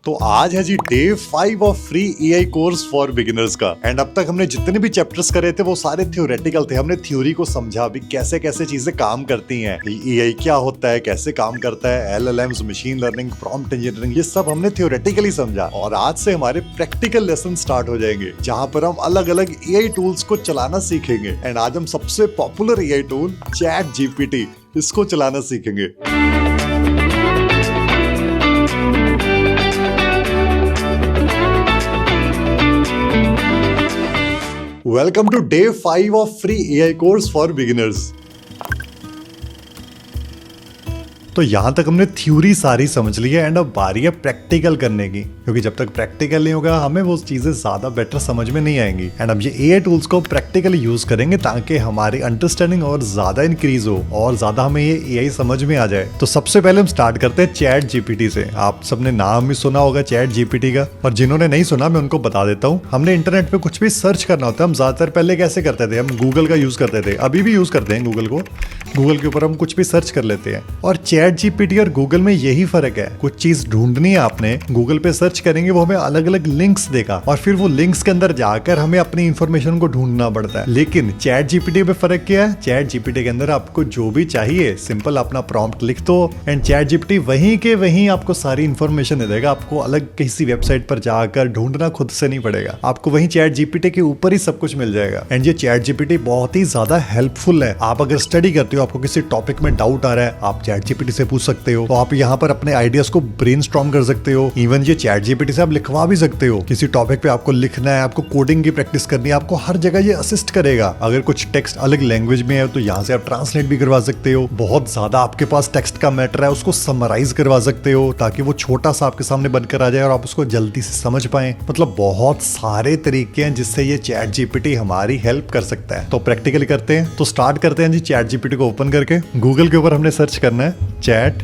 तो आज है जी day 5 of free AI course for beginners का। एंड अब तक हमने जितने भी चैप्टर्स करे थे वो सारे थ्योरेटिकल थे। हमने थ्योरी को समझा भी कैसे कैसे चीजें काम करती हैं, एआई क्या होता है, कैसे काम करता है, LLMs, machine learning, prompt engineering, ये सब हमने थ्योरेटिकली समझा। और आज से हमारे प्रैक्टिकल लेसन स्टार्ट हो जाएंगे जहां पर हम अलग अलग एआई टूल्स को चलाना सीखेंगे। एंड आज हम सबसे popular AI tool chat GPT इसको चलाना सीखेंगे। Welcome to day 5 of free AI course for beginners। तो यहाँ तक हमने थ्योरी सारी समझ ली है एंड अब बारी है प्रैक्टिकल करने की, क्योंकि जब तक प्रैक्टिकल नहीं होगा हमें वो चीजें ज्यादा बेटर समझ में नहीं आएंगी। एंड अब ये एआई टूल्स को प्रैक्टिकली यूज करेंगे ताकि हमारी अंडरस्टैंडिंग और ज्यादा इंक्रीज हो और ज्यादा हमें ये एआई समझ में आ जाए। तो सबसे पहले हम स्टार्ट करते हैं चैट जीपीटी से। आप सबने नाम भी सुना होगा चैट जीपीटी का, और जिन्होंने नहीं सुना मैं उनको बता देता हूँ। हमने इंटरनेट पे कुछ भी सर्च करना होता है, हम ज्यादातर पहले कैसे करते थे, हम गूगल का यूज करते थे, अभी भी यूज करते हैं गूगल को। गूगल के ऊपर हम कुछ भी सर्च कर लेते हैं। और चैट जीपीटी और गूगल में यही फर्क है, कुछ चीज ढूंढनी है आपने, गूगल पे सर्च करेंगे वो हमें अलग अलग लिंक्स देगा और फिर वो लिंक्स के अंदर जाकर हमें अपनी इंफॉर्मेशन को ढूंढना पड़ता है। लेकिन चैट जीपीटी में फर्क क्या है, चैट जीपीटी के अंदर आपको जो भी चाहिए सिंपल अपना प्रॉम्प्ट लिख दो एंड चैट जीपीटी वहीं के वहीं आपको सारी इंफॉर्मेशन दे देगा। आपको अलग किसी वेबसाइट पर जाकर ढूंढना खुद से नहीं पड़ेगा, आपको वहीं चैट जीपीटी के ऊपर ही सब कुछ मिल जाएगा। एंड ये चैट जीपीटी बहुत ही ज्यादा हेल्पफुल है। आप अगर स्टडी करते हो, आपको किसी टॉपिक में डाउट आ रहा है, आप चैट जीपीटी से पूछ सकते हो। तो आप यहाँ पर अपने आइडियाज को ब्रेनस्टॉर्म कर सकते हो। इवन ये चैट जीपीटी से आप लिखवा भी सकते हो। किसी टॉपिक पे आपको लिखना है, आपको कोडिंग की प्रैक्टिस करनी है, आपको हर जगह ये असिस्ट करेगा। अगर कुछ टेक्स्ट अलग लैंग्वेज में है तो यहाँ से आप ट्रांसलेट भी करवा सकते हो। बहुत ज्यादा आपके पास टेक्स्ट का मैटर है, उसको समराइज करवा सकते हो ताकि वो छोटा सा आपके सामने बनकर आ जाए और आप उसको जल्दी से समझ पाए। मतलब बहुत सारे तरीके हैं जिससे ये चैट जीपीटी हमारी हेल्प कर सकता है। तो प्रैक्टिकली करते हैं, तो स्टार्ट करते हैं जी। चैट जीपीटी को ओपन करके गूगल के ऊपर हमने सर्च करना है चैट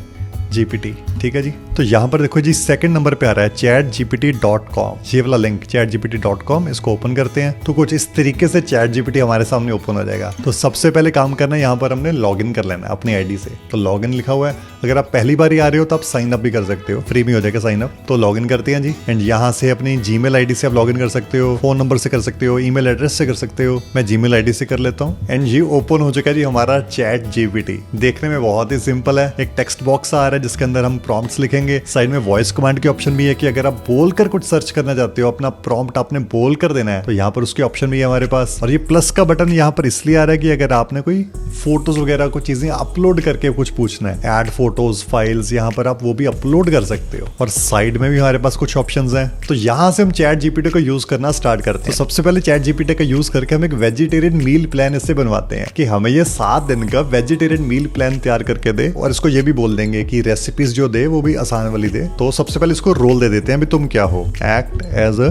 जीपीटी, ठीक है जी। तो यहाँ पर देखो जी सेकंड नंबर पे आ रहा है chatgpt.com, ये वाला लिंक chatgpt.com, इसको ओपन करते हैं तो कुछ इस तरीके से चैट जीपीटी हमारे सामने ओपन हो जाएगा। तो सबसे पहले काम करना है, यहाँ पर हमने लॉगिन कर लेना है अपनी आईडी से। तो लॉगिन लिखा हुआ है, अगर आप पहली बार ही आ रहे हो तो आप साइन अप भी कर सकते हो, फ्री में हो जाएगा साइन अप। तो लॉगिन करते हैं जी। एंड यहाँ से अपनी जीमेल आईडी से आप लॉगिन कर सकते हो, फोन नंबर से कर सकते हो, ईमेल एड्रेस से कर सकते हो। मैं जीमेल आईडी से कर लेता हूँ। एंड ये ओपन हो चुका है जी हमारा चैट जीपीटी। देखने में बहुत ही सिंपल है। एक टेक्स्ट बॉक्स आ रहा है जिसके अंदर हम प्रॉम्प्ट्स लिखेंगे। साइड में वॉइस कमांड की ऑप्शन भी है कि अगर आप बोलकर कुछ सर्च करना चाहते हो, अपना प्रॉम्प्ट आपने बोल कर देना है, तो यहाँ पर उसकी ऑप्शन भी है हमारे पास। और ये प्लस का बटन यहाँ पर इसलिए आ रहा है कि अगर आपने कोई फोटोज वगैरह को चीजें अपलोड करके कुछ पूछना है, ऐड फोटोज फाइल्स, यहाँ पर आप वो भी अपलोड कर सकते हो। और साइड में भी हमारे पास कुछ ऑप्शंस हैं। तो यहाँ से हम चैट जीपीटी को यूज करना स्टार्ट करते हैं। तो सबसे पहले चैट जीपीटी का यूज करके हम एक वेजिटेरियन मील प्लान इससे बनवाते हैं कि हमें ये 7 दिन का वेजिटेरियन मील प्लान तैयार करके दे। और इसको ये भी बोल देंगे कि रेसिपीज जो दे वो भी आसान वाली दे। तो सबसे पहले इसको रोल दे देते हैं, भी तुम क्या हो, act as a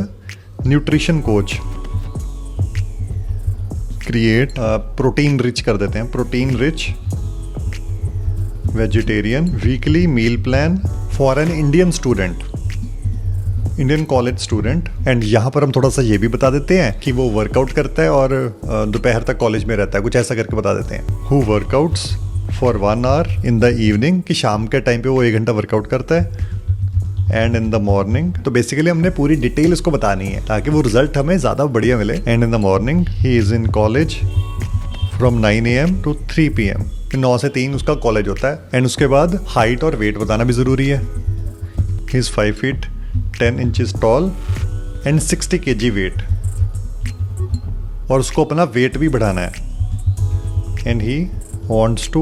nutrition coach, create protein rich कर देते हैं, protein rich vegetarian weekly meal plan for an Indian student, Indian college student. And यहाँ पर हम थोड़ा सा ये भी बता देते हैं कि वो वर्कआउट करता है और दोपहर तक कॉलेज में रहता है, कुछ ऐसा करके बता देते हैं। Who workouts for 1 hour in the evening, कि शाम के टाइम पे वो 1 घंटा वर्कआउट करता है। एंड इन द मॉर्निंग, तो बेसिकली हमने पूरी डिटेल इसको बतानी है ताकि वो रिजल्ट हमें ज्यादा बढ़िया मिले। And in the morning he is in college from 9 AM to 3 PM, 9 से 3 उसका कॉलेज होता है। एंड उसके बाद हाइट और वेट बताना भी जरूरी है। He is 5 feet 10 inches tall and 60 kg weight, और उसको अपना वेट भी बढ़ाना है। And he wants to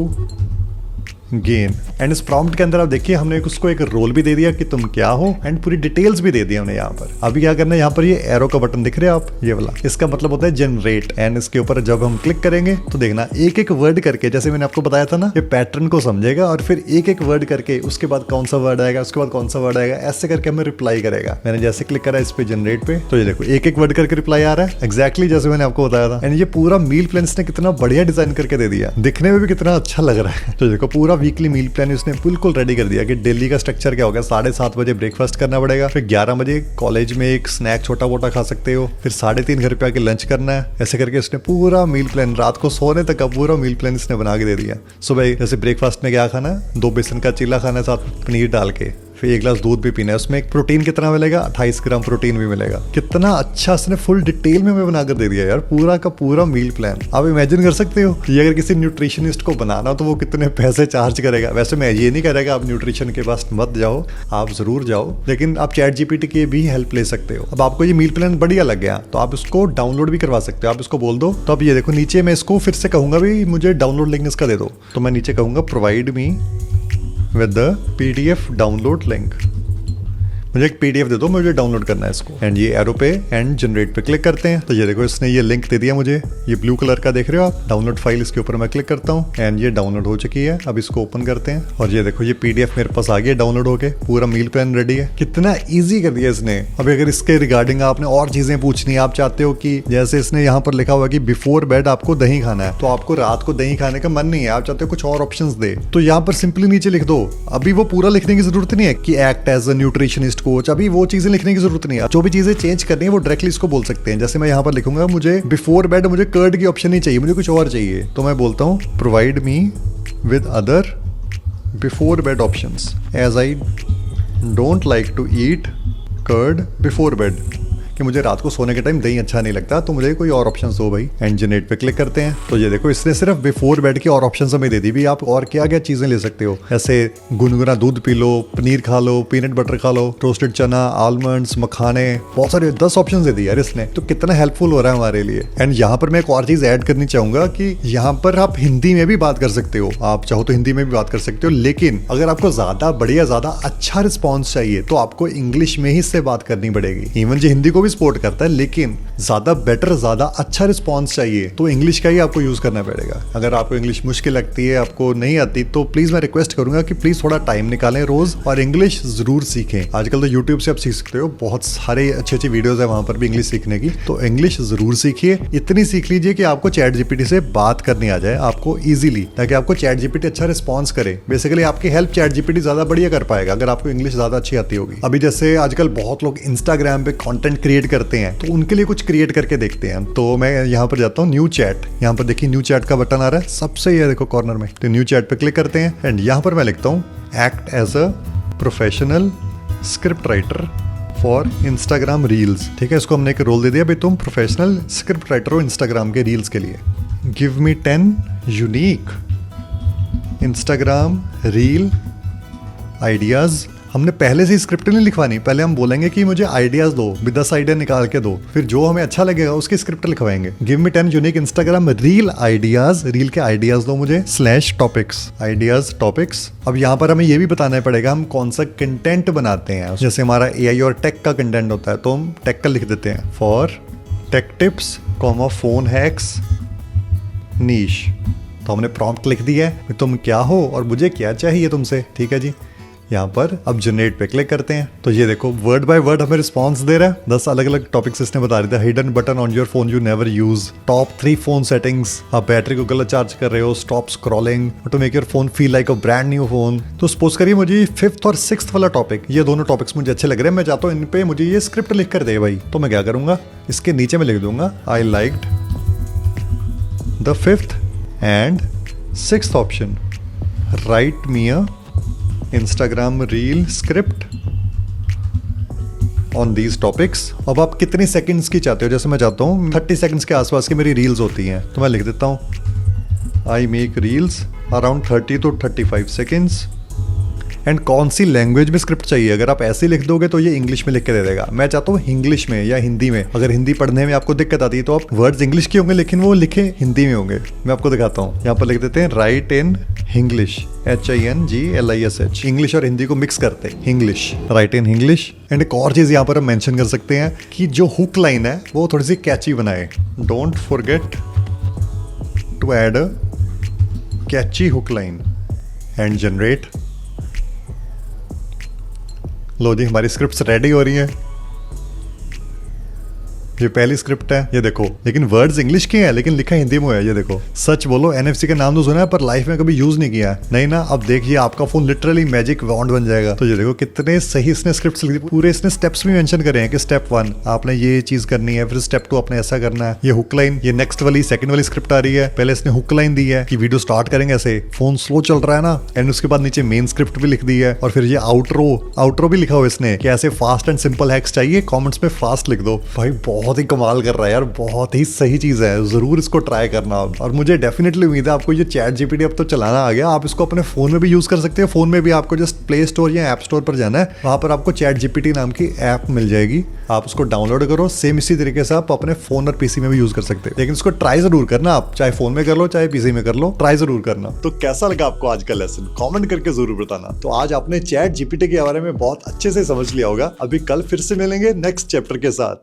gain. And इस प्रॉम्प्ट के अंदर आप देखिए हमने उसको एक रोल भी दे दिया कि तुम क्या हो, एंड पूरी डिटेल्स भी दे दी हमने यहाँ पर। अभी क्या करना है, यहाँ पर ये एरो का बटन दिख रहे हैं आप, ये वाला, इसका मतलब होता है जनरेट। एंड इसके ऊपर जब हम क्लिक करेंगे तो देखना एक एक वर्ड करके, जैसे मैंने आपको बताया था ना, ये पैटर्न को समझेगा और फिर एक एक वर्ड करके उसके बाद कौन सा वर्ड आएगा, उसके बाद कौन सा वर्ड आएगा, ऐसे करके हमें रिप्लाई करेगा। मैंने जैसे क्लिक करा इस पे जनरेट पे, तो ये देखो एक एक वर्ड करके रिप्लाई आ रहा है, एग्जैक्टली जैसे मैंने आपको बताया था। एंड ये पूरा मील प्लान इसने कितना बढ़िया डिजाइन करके दे दिया, दिखने में भी कितना अच्छा लग रहा है। तो देखो पूरा वीकली मील प्लान उसने बिल्कुल रेडी कर दिया कि दिल्ली का स्ट्रक्चर क्या होगा। 7:30 बजे ब्रेकफास्ट करना पड़ेगा, फिर 11 बजे कॉलेज में एक स्नैक छोटा मोटा खा सकते हो, फिर 3:30 घर पे आके लंच करना है। ऐसे करके उसने पूरा मील प्लान, रात को सोने तक का पूरा मील प्लान इसने बना के दे दिया। सुबह जैसे ब्रेकफास्ट में क्या खाना है, 2 बेसन का चीला खाना है साथ पनीर डाल के, फिर 1 गिलास दूध भी पीना है, उसमें एक प्रोटीन कितना मिलेगा, 28 ग्राम प्रोटीन भी मिलेगा। कितना अच्छा इसने फुल डिटेल में हमें बनाकर दे दिया यार, पूरा का पूरा मील प्लान। आप इमेजिन कर सकते हो ये अगर किसी न्यूट्रिशनिस्ट को बनाना हो तो वो कितने पैसे चार्ज करेगा। वैसे मैं ये नहीं करेगा आप न्यूट्रिशन के पास मत जाओ, आप जरूर जाओ, लेकिन आप चैट जीपीटी की भी हेल्प ले सकते हो। अब आपको ये मील प्लान बढ़िया लग गया तो आप इसको डाउनलोड भी करवा सकते हो। आप इसको बोल दो तो अब ये देखो नीचे मैं इसको फिर से कहूंगा भी मुझे डाउनलोड लिंक इसका दे दो, तो मैं नीचे कहूंगा provide me with the PDF download link. मुझे एक PDF दे दो, मुझे डाउनलोड करना है इसको। एंड ये एरो पे एंड जनरेट पे क्लिक करते हैं तो ये देखो इसने ये लिंक दे दिया मुझे, ये ब्लू कलर का देख रहे हो आप, डाउनलोड फाइल। इसके ऊपर मैं क्लिक करता हूँ एंड ये डाउनलोड हो चुकी है। अब इसको ओपन करते हैं और ये देखो ये PDF मेरे पास आ गया डाउनलोड होके, पूरा मील प्लान रेडी है। कितना ईजी कर दिया इसने। अब अगर इसके रिगार्डिंग आपने और चीजें पूछनी है, आप चाहते हो कि जैसे इसने यहाँ पर लिखा हुआ कि बिफोर बेड आपको दही खाना है, तो आपको रात को दही खाने का मन नहीं है, आप चाहते हो कुछ और ऑप्शंस दे, तो यहाँ पर सिंपली नीचे लिख दो। अभी वो पूरा लिखने की जरूरत नहीं है कि act as a nutritionist coach, अभी वो चीजें लिखने की जरूरत नहीं है। जो भी चीजें चेंज करनी है वो डायरेक्टली इसको बोल सकते हैं। जैसे मैं यहाँ पर लिखूंगा मुझे बिफोर बेड मुझे कर्ड की ऑप्शन नहीं चाहिए, मुझे कुछ और चाहिए, तो मैं बोलता हूँ provide me with other before bed options as I don't like to eat curd before bed, कि मुझे रात को सोने के टाइम दही अच्छा नहीं लगता, तो मुझे कोई और ऑप्शंस दो भाई। एंड जनरेट पे क्लिक करते हैं तो ये देखो इसने सिर्फ बिफोर बेड की और ऑप्शंस हमें दे दी भी। आप और क्या क्या चीजें ले सकते हो, ऐसे गुनगुना दूध पी लो, पनीर खा लो, पीनट बटर खा लो, रोस्टेड चना, आलमंड्स, मखाने, बहुत सारे 10 ऑप्शन दे दिए यार इसने, तो कितना हेल्पफुल हो रहा है हमारे लिए। एंड यहाँ पर मैं एक और चीज ऐड करनी चाहूंगा कि यहाँ पर आप हिंदी में भी बात कर सकते हो, आप चाहो तो हिंदी में भी बात कर सकते हो, लेकिन अगर आपको ज्यादा बढ़िया ज्यादा अच्छा रिस्पॉन्स चाहिए तो आपको इंग्लिश में ही इससे बात करनी पड़ेगी। इवन जो हिंदी को भी सपोर्ट करता है, लेकिन ज्यादा बेटर ज्यादा अच्छा रिस्पॉन्स चाहिए तो इंग्लिश का ही आपको यूज करना पड़ेगा। अगर आपको इंग्लिश मुश्किल लगती है, आपको नहीं आती, तो प्लीज मैं रिक्वेस्ट करूंगा कि प्लीज थोड़ा टाइम निकालें रोज और इंग्लिश जरूर सीखें। आजकल तो यूट्यूब से आप सीख सकते हो, बहुत सारे अच्छी अच्छी वीडियोस है वहां पर भी इंग्लिश सीखने की, तो इंग्लिश जरूर सीखिए। इतनी सीख लीजिए कि आपको चैट जीपीटी से बात करनी आ जाए आपको इजीली, ताकि आपको चैट जीपीटी अच्छा रिस्पॉन्स करे। बेसिकली आपकी हेल्प चैट जीपीटी ज्यादा बढ़िया कर पाएगा अगर आपको इंग्लिश ज्यादा अच्छी आती होगी। अभी जैसे आजकल बहुत लोग इंस्टाग्राम पे कंटेंट क्रिएट करते हैं, तो उनके लिए कुछ क्रिएट करके देखते हैं। तो मैं यहाँ पर जाता हूँ न्यू चैट, यहाँ पर देखिए न्यू चैट का बटन आ रहा है सबसे, ये देखो कॉर्नर में, तो न्यू चैट पे क्लिक करते हैं एंड यहाँ पर मैं लिखता हूँ act as a professional script writer for Instagram reels. ठीक है, इसको हमने एक रोल दे दिया भाई, तुम प्रोफेशनल स्क्रिप्ट राइटर हो इंस्टाग्राम के रील्स के लिए। Give me 10 unique Instagram reel ideas. हमने पहले से स्क्रिप्ट नहीं लिखवानी, पहले हम बोलेंगे कि मुझे आइडियाज दो, 10 आइडिया निकाल के दो, फिर जो हमें अच्छा लगेगा उसकी स्क्रिप्ट लिखवाएंगे। Give me 10 unique Instagram reel ideas, reel के आइडियाज दो मुझे / टॉपिक्स, आइडियाज टॉपिक्स। अब यहाँ पर हमें ये भी बताना पड़ेगा हम कौन सा कंटेंट बनाते हैं। जैसे हमारा AI और टेक का कंटेंट होता है तो हम टेक का लिख देते हैं, for tech tips, phone hacks, niche. तो हमने प्रॉम्प्ट लिख दिया है, तुम क्या हो और मुझे क्या चाहिए तुमसे। ठीक है जी, यहाँ पर अब जनरेट पे क्लिक करते हैं तो ये देखो वर्ड बाय वर्ड हमें रिस्पॉन्स दे रहा है। 10 अलग अलग टॉपिक्स इसने बता दिया। Hidden button on your phone you never use, top 3 phone settings, आप बैटरी को गलत चार्ज कर रहे हो, stop scrolling to make your phone feel like a brand new phone. तो सपोज करिए मुझे 5th और 6th वाला टॉपिक, ये दोनों टॉपिक्स मुझे अच्छे लग रहे हैं, मैं चाहता हूँ इन पे मुझे ये स्क्रिप्ट लिख कर दे भाई। तो मैं क्या करूंगा, इसके नीचे में लिख दूंगा I liked the 5th and 6th option, right me a Instagram reel script on these topics. अब आप कितनी सेकंड्स की चाहते हो, जैसे मैं चाहता हूँ 30 सेकंड्स के आसपास की मेरी रील्स होती हैं, तो मैं लिख देता हूँ I make reels around 30 to 35 seconds. And कौन सी लैंग्वेज में स्क्रिप्ट चाहिए, अगर आप ऐसे लिख दोगे तो ये इंग्लिश में लिख के दे देगा। मैं चाहता हूँ इंग्लिश में या हिंदी में। अगर हिंदी पढ़ने में आपको दिक्कत आती है तो आप वर्ड्स इंग्लिश के होंगे लेकिन वो लिखे हिंदी में होंगे। मैं आपको दिखाता हूँ, यहाँ पर लिख देते हैं right in English, HINGLISH, English और हिंदी को मिक्स करते हैं, English, right in English. And एक और चीज यहाँ पर हम मेंशन कर सकते हैं कि जो हुक लाइन है वो थोड़ी सी कैची बनाए। Don't forget to add a catchy hook line and generate. लो जी, हमारी स्क्रिप्ट्स रेडी हो रही हैं। ये पहली स्क्रिप्ट है, ये देखो, लेकिन वर्ड्स इंग्लिश के हैं लेकिन लिखा हिंदी में है। ये देखो, सच बोलो एनएफसी का नाम तो सुना है पर लाइफ में कभी यूज नहीं किया है। नहीं ना, अब देखिए आपका फोन लिटरली मैजिक वॉन्ड बन जाएगा। तो ये देखो कितने सही इसने स्क्रिप्ट्स लिखी, पूरे इसने स्टेप्स भी मेंशन करे हैं कि स्टेप 1 आपने ये चीज करनी है, फिर स्टेप 2 आपने ऐसा करना है। ये हुक लाइन, ये नेक्स्ट वाली सेकंड वाली स्क्रिप्ट आ रही है। पहले इसने हुक लाइन दी है कि वीडियो स्टार्ट करेंगे ऐसे, फोन स्लो चल रहा है ना, एंड उसके बाद नीचे मेन स्क्रिप्ट भी लिख दी है। और फिर ये आउटरो भी लिखा हुआ इसने कि ऐसे फास्ट एंड सिंपल हैक्स चाहिए, कमेंट्स में फास्ट लिख दो। भाई बहुत ही कमाल कर रहा है यार, बहुत ही सही चीज है, जरूर इसको ट्राई करना। और मुझे डेफिनेटली उम्मीद है आपको ये चैट जीपीटी अब तो चलाना आ गया। आप इसको अपने फोन में भी यूज कर सकते हैं। फोन में भी आपको जस्ट प्ले स्टोर या ऐप स्टोर पर जाना है, वहां पर आपको चैट जीपीटी नाम की ऐप मिल जाएगी, आप उसको डाउनलोड करो। सेम इसी तरीके से आप अपने फोन और पीसी में भी यूज कर सकते हैं, लेकिन इसको ट्राई जरूर करना। आप चाहे फोन में कर लो चाहे पीसी में कर लो, ट्राई जरूर करना। तो कैसा लगा आपको आज का लेसन, कमेंट करके जरूर बताना। तो आज आपने चैट जीपीटी के बारे में बहुत अच्छे से समझ लिया होगा। अभी कल फिर से मिलेंगे नेक्स्ट चैप्टर के साथ।